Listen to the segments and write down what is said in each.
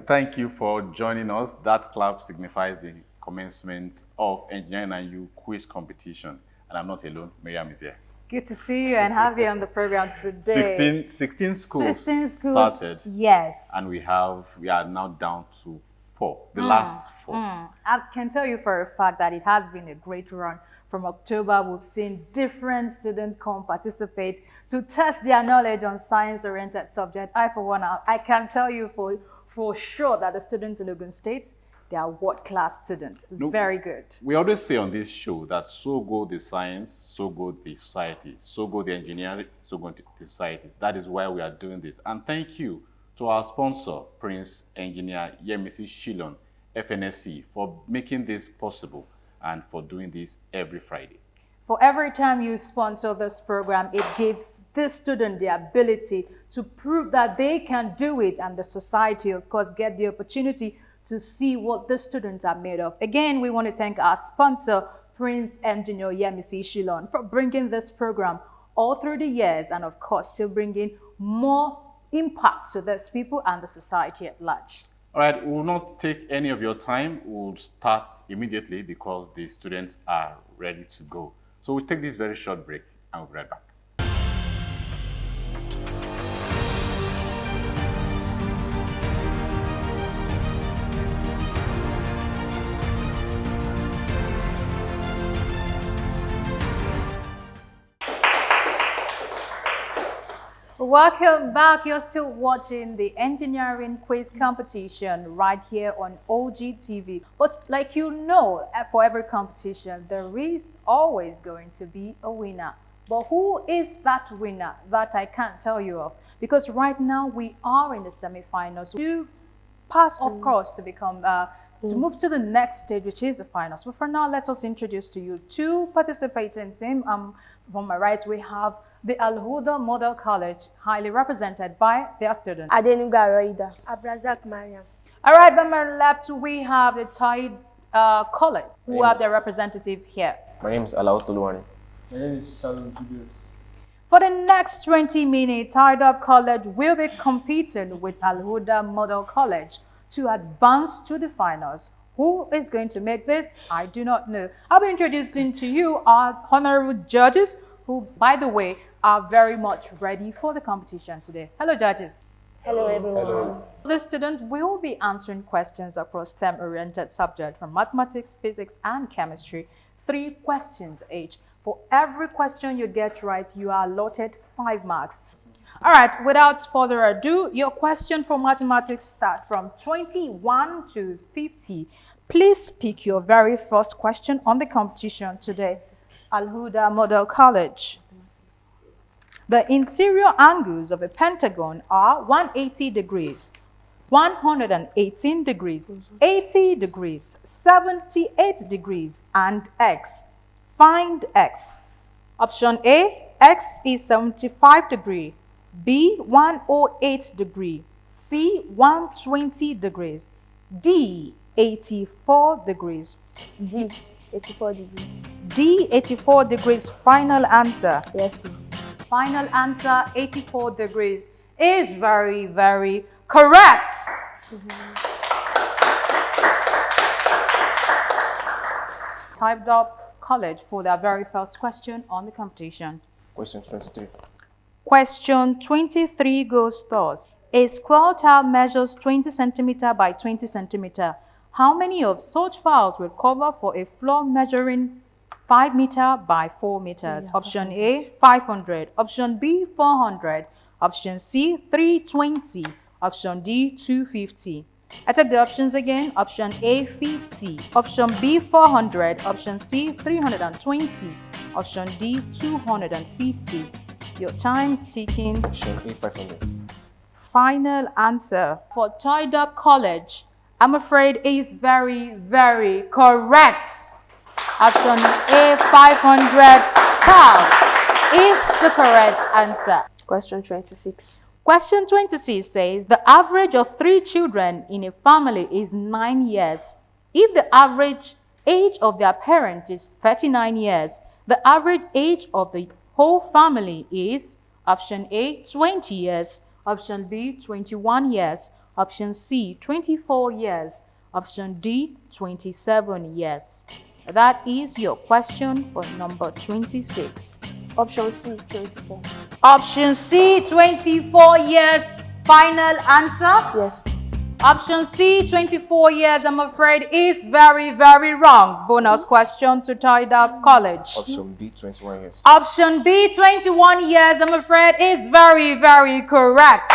thank you for joining us. That clap signifies the commencement of Engineering and You quiz competition. And I'm not alone, Miriam is here. Good to see you and have you on the program today. 16 schools, 16 schools started. Yes. And we are now down to 4, the last 4. I can tell you for a fact that it has been a great run. From October, we've seen different students come participate to test their knowledge on science-oriented subjects. For one, I can tell you for sure that the students in Ogun State, they are world-class students. Very good. We always say on this show that so go the science, so go the society, so go the engineering, so go the societies. That is why we are doing this. And thank you to our sponsor, Prince Engineer Yemisi Shilon, FNSC, for making this possible and for doing this every Friday. For every time you sponsor this program, it gives this student the ability to prove that they can do it, and the society, of course, get the opportunity to see what the students are made of. Again, we want to thank our sponsor, Prince Engineer Yemisi Shilon, for bringing this program all through the years and, of course, still bringing more impact to these people and the society at large. All right, we will not take any of your time. We'll start immediately because the students are ready to go. So we'll take this very short break and we'll be right back. Welcome back. You're still watching the engineering quiz competition right here on OGTV. But like you know, for every competition, there is always going to be a winner. But who is that winner? That I can't tell you of. Because right now we are in the semi-finals. To pass, of course, to become to move to the next stage, which is the finals. But for now, let us introduce to you 2 participating teams. From my right, we have the ALHUDAHmp Model College, highly represented by their students. Adenuga Roida. Abrazak Mariam. All right, by my left, we have the TAIDOB College, who have their representative here. My name is Alautuluwani. My name is Shalom Julius. For the next 20 minutes, TAIDOB College will be competing with ALHUDAHmp Model College to advance to the finals. Who is going to make this? I do not know. I'll be introducing to you our honorable judges, who, by the way, are very much ready for the competition today. Hello, judges. Hello, everyone. Hello. The student will be answering questions across STEM-oriented subjects from mathematics, physics, and chemistry. 3 questions each. For every question you get right, you are allotted 5 marks. All right, without further ado, your question for mathematics start from 21 to 50. Please pick your very first question on the competition today. ALHUDAHmp Model College. The interior angles of a pentagon are 180 degrees, 118 degrees, 80 degrees, 78 degrees, and x. Find x. Option A, x is 75 degrees, B, 108 degrees, C, 120 degrees, D, 84 degrees. D, 84 degrees. D, 84 degrees. Final answer. Yes, ma'am. Final answer, 84 degrees, is very, very correct. TAIDOB College for their very first question on the competition. Question 23. Question 23 goes thus. A square tile measures 20 centimeter by 20 centimeter. How many of such files will cover for a floor measuring 5 meter by 4 meters? Option A, 500. Option B, 400. Option C, 320. Option D, 250. I take the options again. Option A, 50. Option B, 400. Option C, 320. Option D, 250. Your time's ticking. Option A, 500. Final answer for TAIDOB College, I'm afraid, is very, very correct. Option A, 500 tiles, is the correct answer. Question 26. Question 26 says, the average of 3 children in a family is 9 years. If the average age of their parent is 39 years, the average age of the whole family is option A, 20 years, option B, 21 years, Option C, 24 years. Option D, 27 years. That is your question for number 26. Option C, 24. Option C, 24 years. Final answer? Yes. Option C, 24 years, I'm afraid, is very, very wrong. Bonus question to TAIDOB College. Option B, 21 years. Option B, 21 years, I'm afraid, is very, very correct.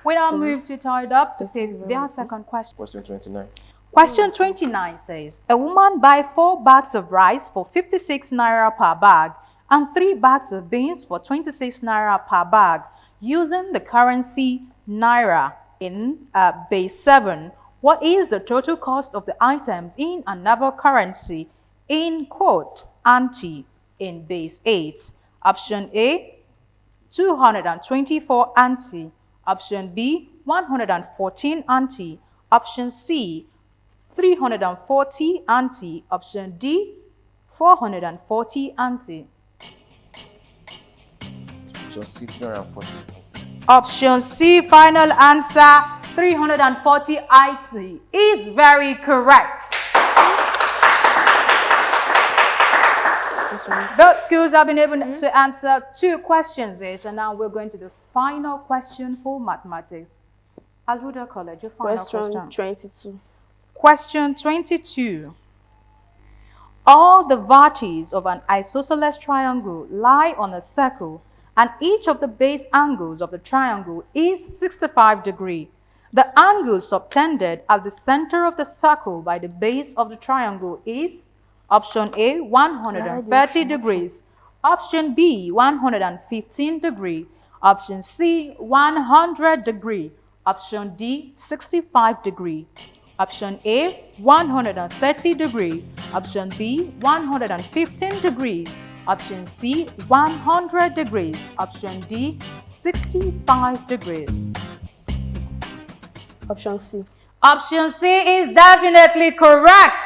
We now move to TAIDOB to pick their second question. Question 29. Question 29 says, a woman buys 4 bags of rice for 56 naira per bag and 3 bags of beans for 26 naira per bag using the currency naira in base 7. What is the total cost of the items in another currency in quote ante in base 8? Option A, 224 ante. Option B, 114 ante. Option C, 340 ante. Option D, 440 ante. Option C, 340. Option C, final answer, 340 ante is very correct. Both schools have been able to answer 2 questions each, and now we're going to the final question for mathematics. Alhuda College, your final question. Question 22. Question 22. All the vertices of an isosceles triangle lie on a circle, and each of the base angles of the triangle is 65 degrees. The angle subtended at the center of the circle by the base of the triangle is option A, 130 degrees. Option B, 115 degrees. Option C, 100 degrees. Option D, 65 degrees. Option A, 130 degrees. Option B, 115 degrees. Option C, 100 degrees. Option D, 65 degrees. Option C. Option C is definitely correct.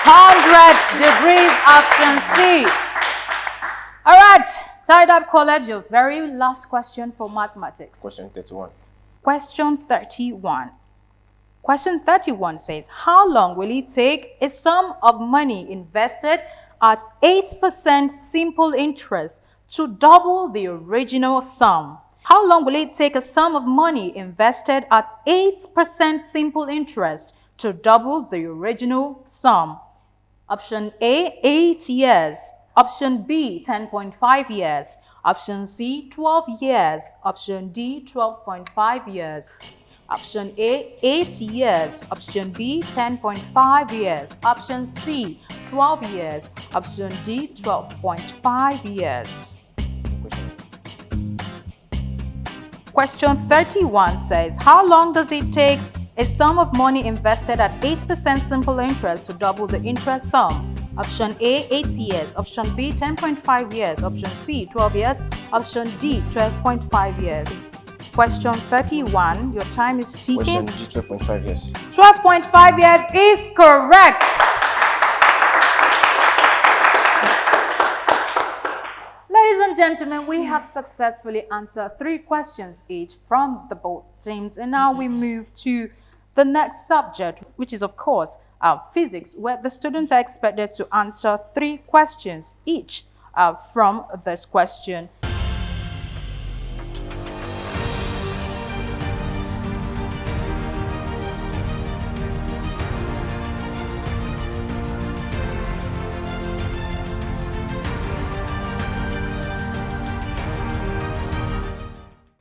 100 degrees, option C. All right, TAIDOB College, your very last question for mathematics. Question 31. Question 31. Question 31 says, how long will it take a sum of money invested at 8% simple interest to double the original sum? How long will it take a sum of money invested at 8% simple interest to double the original sum? Option A, 8 years. Option B, 10.5 years. Option C, 12 years. Option D, 12.5 years. Option A, 8 years. Option B, 10.5 years. Option C, 12 years. Option D, 12.5 years. Question 31 says, how long does it take a sum of money invested at 8% simple interest to double the interest sum? Option A, 8 years. Option B, 10.5 years. Option C, 12 years. Option D, 12.5 years. Question 31, your time is ticking. Question G, 12.5 years. 12.5 years is correct. Ladies and gentlemen, we have successfully answered 3 questions each from the both teams, and now we move to the next subject, which is of course physics, where the students are expected to answer 3 questions each from this question.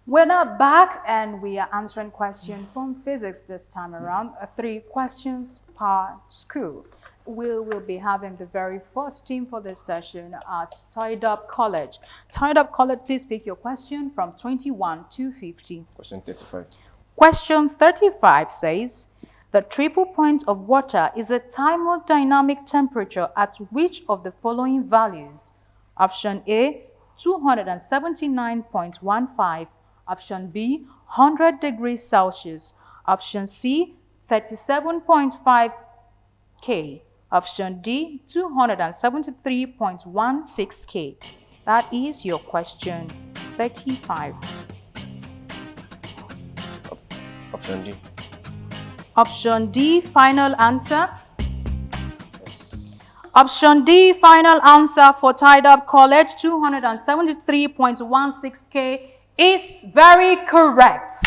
We're now back and we are answering questions from physics this time around, 3 questions per school. We will be having the very first team for this session as TAIDOB College. TAIDOB College, please pick your question from 21 to 50. Question 35. Question 35 says, the triple point of water is the thermodynamic temperature at which of the following values? Option A, 279.15. Option B, 100 degrees Celsius. Option C, 37.5 K. Option D, 273.16 K. That is your question 35. Option D. Option D, final answer. Option D, final answer for TAIDOB College, 273.16K is very correct.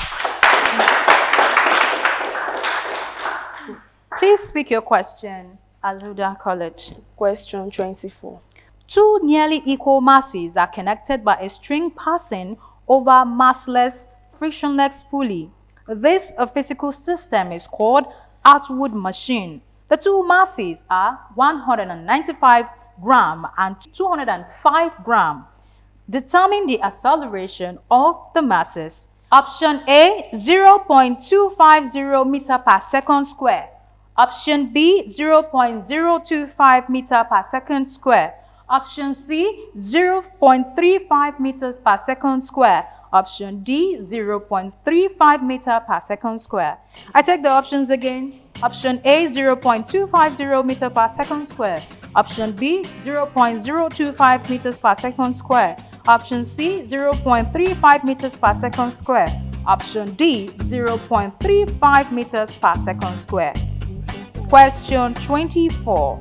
Please speak your question, ALHUDAH College. Question 24. Two nearly equal masses are connected by a string passing over massless, frictionless pulley. This physical system is called Atwood machine. The two masses are 195 gram and 205 gram. Determine the acceleration of the masses. Option A, 0.250 meter per second square. Option B, 0.025 meter per second square. Option C, 0.35 meters per second square. Option D, 0.35 meter per second square. I take the options again. Option A, 0.250 meter per second square. Option B, 0.025 meters per second square. Option C, 0.35 meters per second square. Option D, 0.35 meters per second square. Question 24.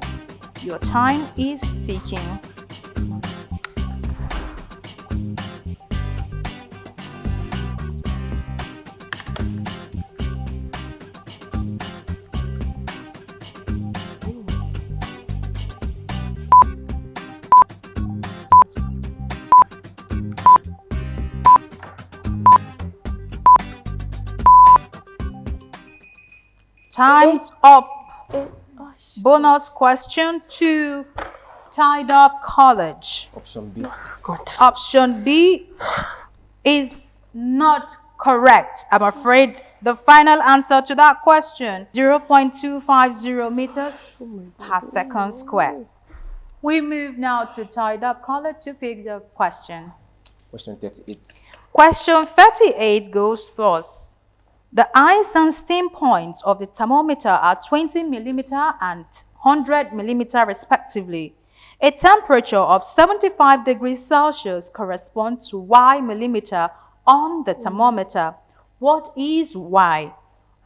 Your time is ticking. Time's up. Bonus question to TAIDOB College. Option B. Option B is not correct. I'm afraid the final answer to that question, 0.250 meters per second square. We move now to TAIDOB College to pick the question. Question 38. Question 38 goes first. The ice and steam points of the thermometer are 20 millimeter and 100 millimeter respectively. A temperature of 75 degrees Celsius corresponds to Y millimeter on the thermometer. What is Y?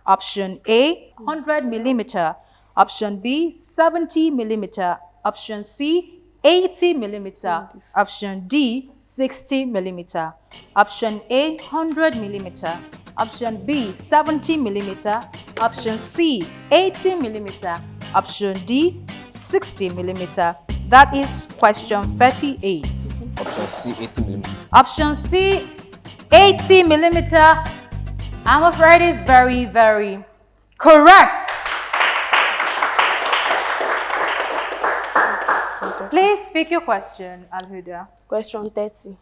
Option A, 100 millimeter. Option B, 70 millimeter. Option C, 80 millimeter. Option D, 60 millimeter. Option A, 100 millimeter. Option B, 70 millimeter. Option C, 80 millimeter. Option D, 60 millimeter. That is question 38. Option C, 80 millimeter. Option C, 80 millimeter. I'm afraid it's very, very correct. Please speak your question, ALHUDAH. Question 30.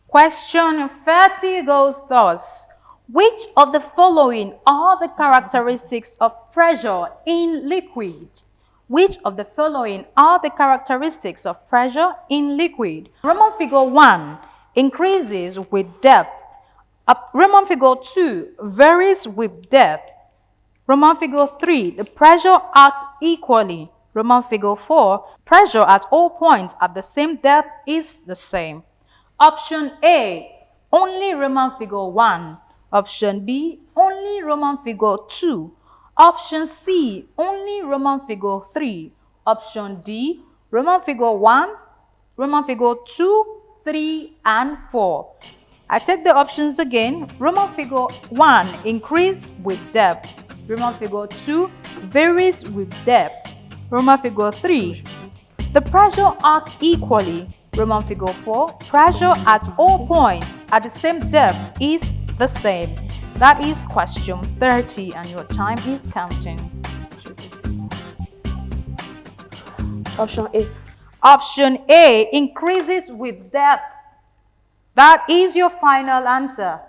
Question 30 goes thus. Which of the following are the characteristics of pressure in liquid? Which of the following are the characteristics of pressure in liquid? Roman figure 1 increases with depth. Roman figure 2 varies with depth. Roman figure 3, the pressure acts equally. Roman figure 4, pressure at all points at the same depth is the same. Option A, only Roman figure 1. Option B, only Roman figure 2. Option C, only Roman figure 3. Option D, Roman figure 1, Roman figure 2, 3, and 4. I take the options again. Roman figure 1 increase with depth. Roman figure 2 varies with depth. Roman figure 3, the pressure acts equally. Roman figure 4, pressure at all points at the same depth is the same. That is question 30 and your time is counting. Option A. Option A, increases with depth. That is your final answer.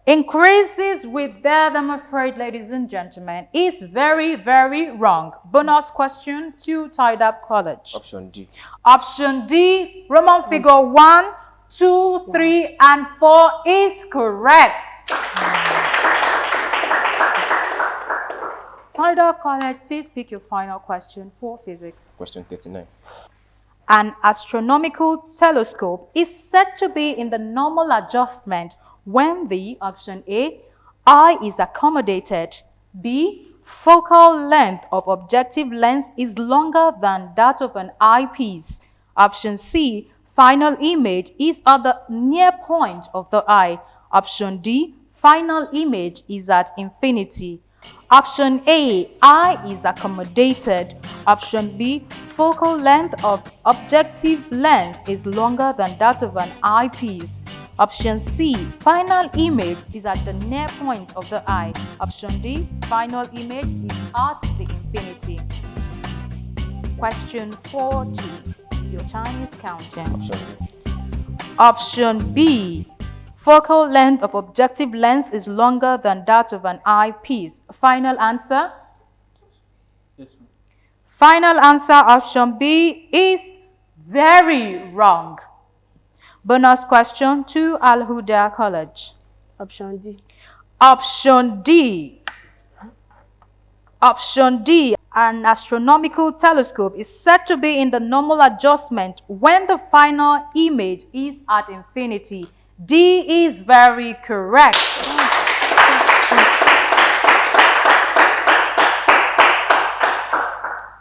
Increases with depth, I'm afraid, ladies and gentlemen, is very, very wrong. Bonus question to TAIDOB College. Option D. Option D, Roman figure 1, 2, 3, and 4 is correct. TAIDOB College, please pick your final question for physics. Question 39. An astronomical telescope is said to be in the normal adjustment when the option A, eye is accommodated, B, focal length of objective lens is longer than that of an eyepiece, option C, final image is at the near point of the eye, option D, final image is at infinity. Option A, eye is accommodated. Option B, focal length of objective lens is longer than that of an eyepiece. Option C, final image is at the near point of the eye. Option D, final image is at the infinity. Question 40. Your time is counting. Option B. Option B, focal length of objective lens is longer than that of an eyepiece. Final answer? Yes, ma'am. Final answer, option B, is very wrong. Bonus question to Al-Huda College. Option D. Option D. Option D. An astronomical telescope is said to be in the normal adjustment when the final image is at infinity. D is very correct.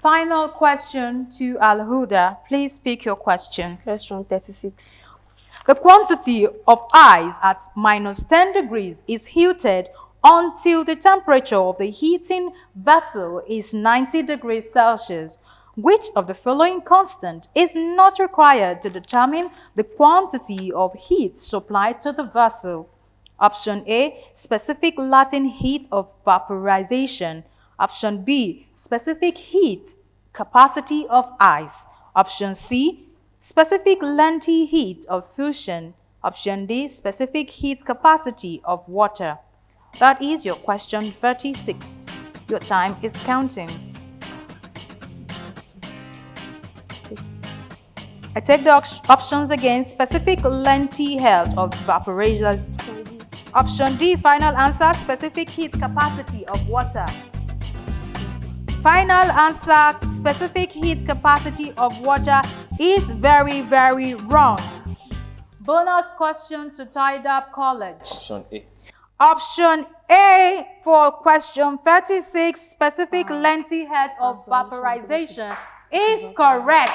Final question to Al-Huda. Please speak your question. Question 36. The quantity of ice at -10 degrees is heated until the temperature of the heating vessel is 90 degrees Celsius. Which of the following constant is not required to determine the quantity of heat supplied to the vessel? Option A, specific latent heat of vaporization. Option B, specific heat capacity of ice. Option C, specific latent heat of fusion. Option D, specific heat capacity of water. That is your question 36. Your time is counting. I take the options again. Specific latent heat of vaporization. Option D, final answer, specific heat capacity of water. Final answer, specific heat capacity of water, is very, very wrong. Bonus question to TAIDOB College. Option A. Option A for question 36, specific latent heat of vaporization, is correct.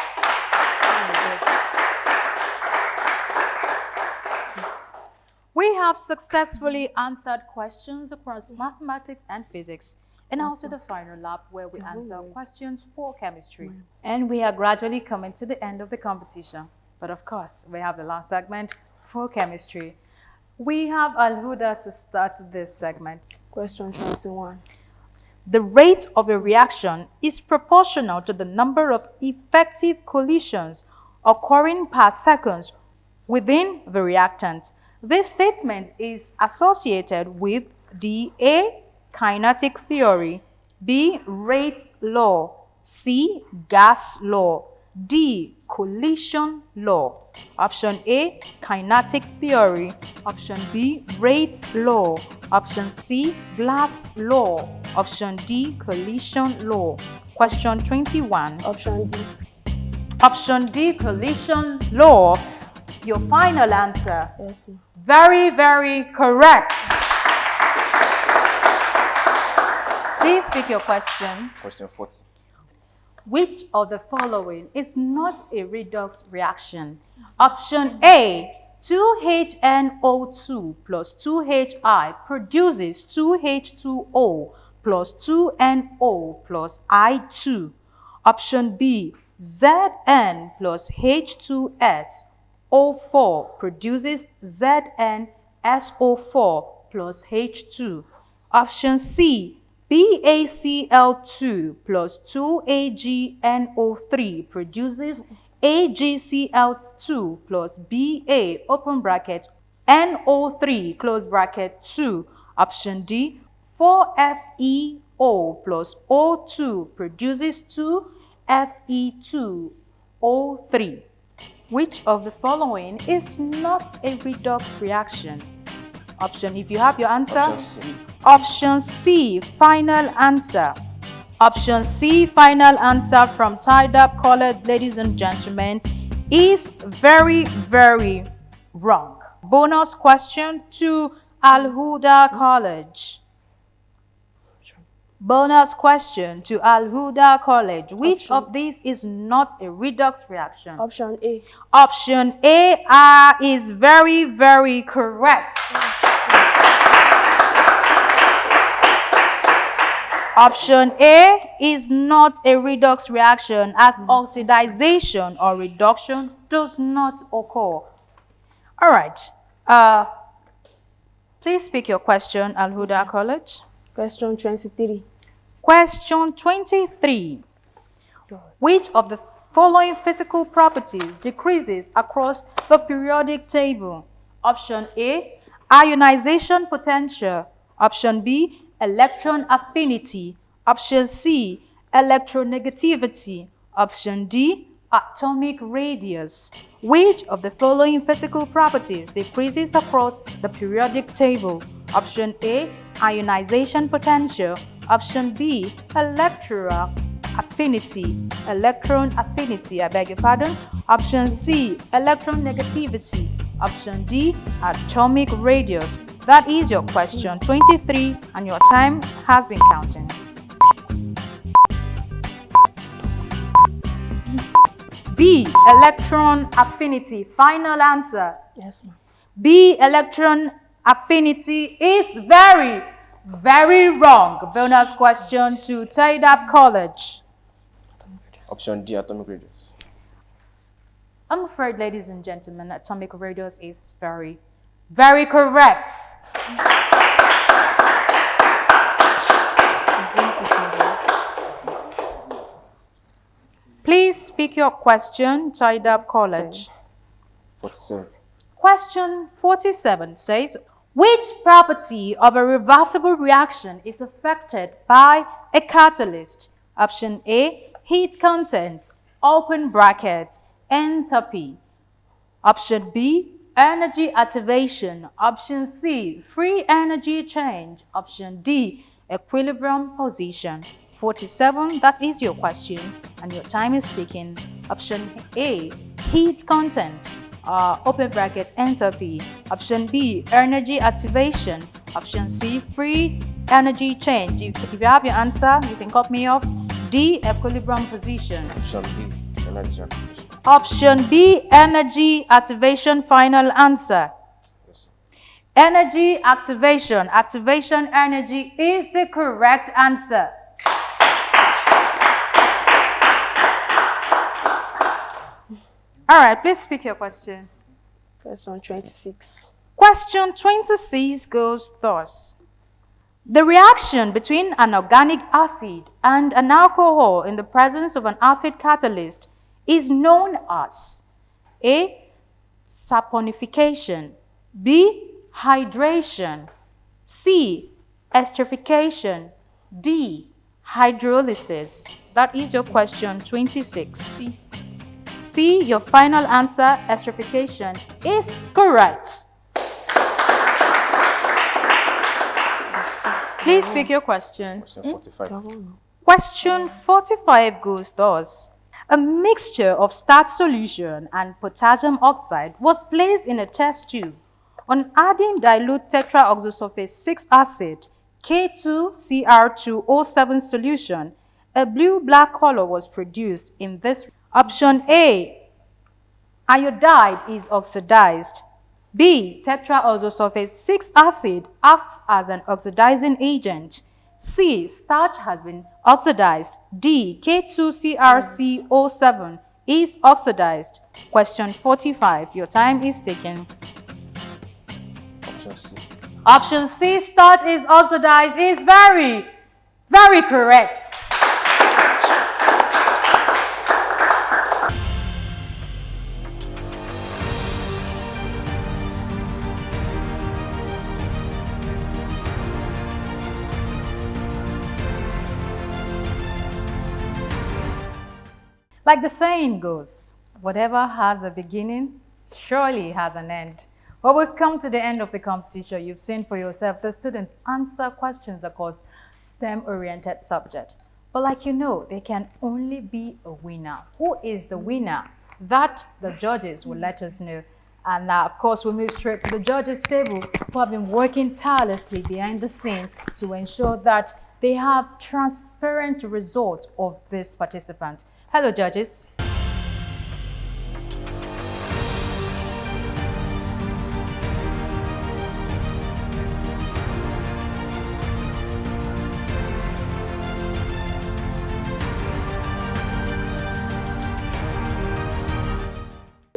We have successfully answered questions across mathematics and physics. And now to the final lap where we answer questions for chemistry. And we are gradually coming to the end of the competition. But of course, we have the last segment for chemistry. We have Al-Huda to start this segment. Question 21. The rate of a reaction is proportional to the number of effective collisions occurring per second within the reactant. This statement is associated with the A, kinetic theory, B, rate law, C, gas law, D, collision law. Option A, kinetic theory. Option B, rate law. Option C, gas law. Option D, collision law. Question 21. Option D. Option D, collision law. Your final answer. Yes, ma'am. Very, very correct. Please speak your question. Question 40. Which of the following is not a redox reaction? Option A, 2HNO2 plus 2HI produces 2H2O plus 2NO plus I2. Option B, Zn plus H2S O4 produces ZnSO4 plus H2. Option C, BaCl2 plus 2AgNO3 produces AgCl2 plus Ba open bracket NO3 close bracket 2. Option D, 4FeO plus O2 produces 2Fe2O3. Which of the following is not a redox reaction? Option, if you have your answer. Option C. Option C, final answer. Option C, final answer from TAIDOB College, ladies and gentlemen, is very, very wrong. Bonus question to ALHUDA College. Bonus question to ALHUDA College. Which of these is not a redox reaction? Option A. Option A is very, very correct. Option A is not a redox reaction as oxidization or reduction does not occur. All right. Please pick your question, ALHUDA College. Question 23. Question 23. Which of the following physical properties decreases across the periodic table? Option A, ionization potential. Option B, electron affinity. Option C, electronegativity. Option D, atomic radius. Which of the following physical properties decreases across the periodic table? Option A, ionization potential. Option B, electron affinity. I beg your pardon. Option C, electron negativity. Option D, atomic radius. That is your question 23, and your time has been counting. B, electron affinity. Final answer. Yes, ma'am. B, electron affinity is very, very wrong. Bonus question to TAIDOB College. Option D, atomic radius. I'm afraid, ladies and gentlemen, atomic radius is very, very correct. Please speak your question, TAIDOB College. 47. Question 47 says, which property of a reversible reaction is affected by a catalyst? Option A, heat content, open brackets, enthalpy. Option B, energy activation. Option C, free energy change. Option D, equilibrium position. 47, that is your question, and your time is ticking. Option A, heat content, open bracket, enthalpy. Option B, energy activation. Option C, free energy change. If you have your answer, you can cut me off. D, equilibrium position. Option B, energy activation. Option B, energy activation. Final answer. Yes. Energy activation. Activation energy is the correct answer. All right, please speak your question. Question 26. Question 26 goes thus. The reaction between an organic acid and an alcohol in the presence of an acid catalyst is known as A, saponification, B, hydration, C, esterification, D, hydrolysis. That is your question 26. C, your final answer, esterification, is correct. Please speak your question. Question 45. Question 45 goes thus. A mixture of starch solution and potassium oxide was placed in a test tube. On adding dilute tetraoxosulfate 6 acid, K2Cr2O7 solution, a blue-black color was produced in this. Option A, iodide is oxidized. B, tetraoxosulfate 6 acid acts as an oxidizing agent. C, starch has been oxidized. D, K2CrCO7 is oxidized. Question 45. Your time is ticking. Option C. Option C, starch is oxidized, is very, very correct. Like the saying goes, whatever has a beginning surely has an end. Well, we've come to the end of the competition. You've seen for yourself the students answer questions across STEM-oriented subject. But like you know, there can only be a winner. Who is the winner? That the judges will let us know. And now, of course, we move straight to the judges' table, who have been working tirelessly behind the scene to ensure that they have transparent results of this participant. Hello, judges.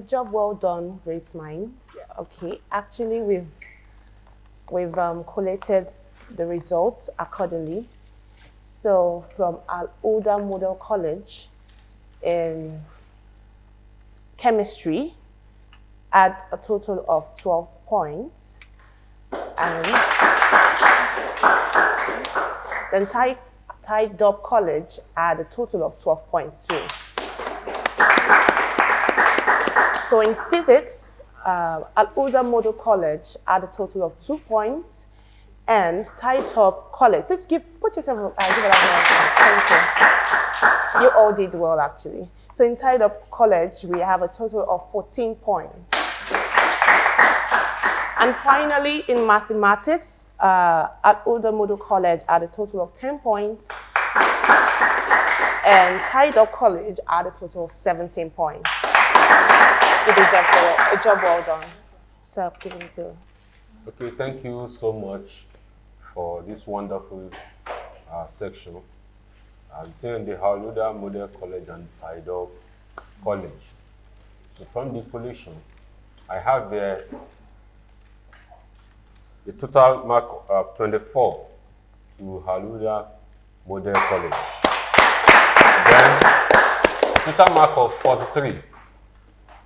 Job well done, great minds. Okay, actually we've collated the results accordingly. So from ALHUDAHmp Model College in chemistry, add a total of 12 points, and then TAIDOB College add a total of 12 points too. So in physics, ALHUDAHmp Model College had a total of 2 points, and TAIDOB College, please put yourself, give it a thank you. You all did well actually. So in TAIDOB College, we have a total of 14 points. And finally, in mathematics, ALHUDAHmp Model College had a total of 10 points, and TAIDOB College had a total of 17 points. You deserve a job well done. So, giving to. Okay, thank you so much for this wonderful section. Between the ALHUDAHmp Model College and TAIDOB College. So from the collation, I have there the total mark of 24 to ALHUDAHmp Model College. Then the total mark of 43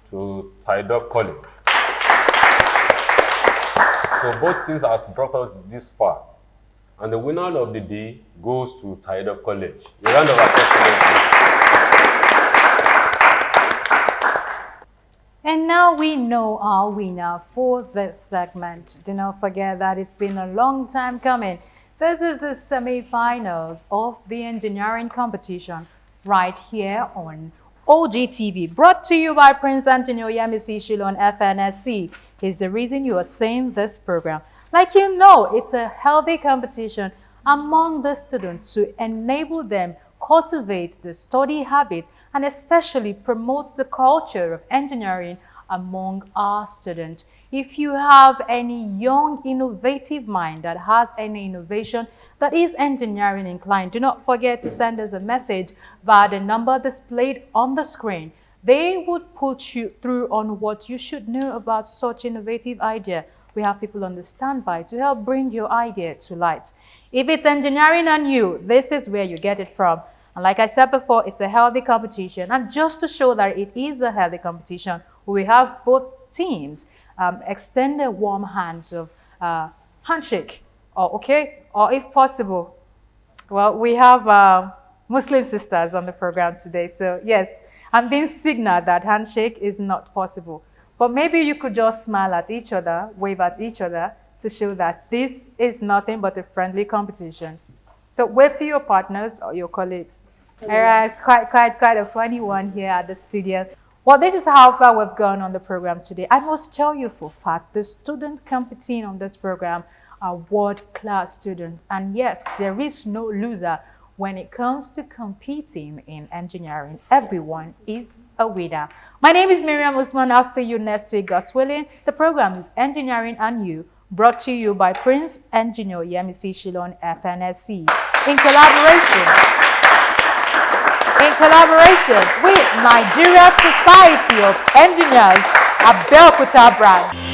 to TAIDOB College. So both teams have brought us this far. And the winner of the day goes to TAIDOB College. A round of applause for them. And now we know our winner for this segment. Do not forget that it's been a long time coming. This is the semi-finals of the engineering competition right here on OGTV, brought to you by Prince Anthony Oyemisi Shilon FNSC. Is the reason you are seeing this program. Like you know, it's a healthy competition among the students to enable them cultivate the study habit and especially promote the culture of engineering among our students. If you have any young, innovative mind that has any innovation that is engineering inclined, do not forget to send us a message via the number displayed on the screen. They would put you through on what you should know about such innovative idea. We have people on the standby to help bring your idea to light. If it's engineering and you, this is where you get it from. And like I said before, it's a healthy competition. And just to show that it is a healthy competition, we have both teams extend their warm hands of handshake, or if possible. Well, we have Muslim sisters on the program today. So yes, I'm being signaled that handshake is not possible. But maybe you could just smile at each other, wave at each other to show that this is nothing but a friendly competition. So wave to your partners or your colleagues. All right, quite a funny one here at the studio. Well, this is how far we've gone on the program today. I must tell you for a fact, the students competing on this program are world-class students. And yes, there is no loser when it comes to competing in engineering. Everyone is a winner. My name is Miriam Usman. I'll see you next week, God's willing. The program is Engineering and You, brought to you by Prince Engineer Oyemisi Shilon FNSC in collaboration with Nigeria Society of Engineers, Abeokuta branch.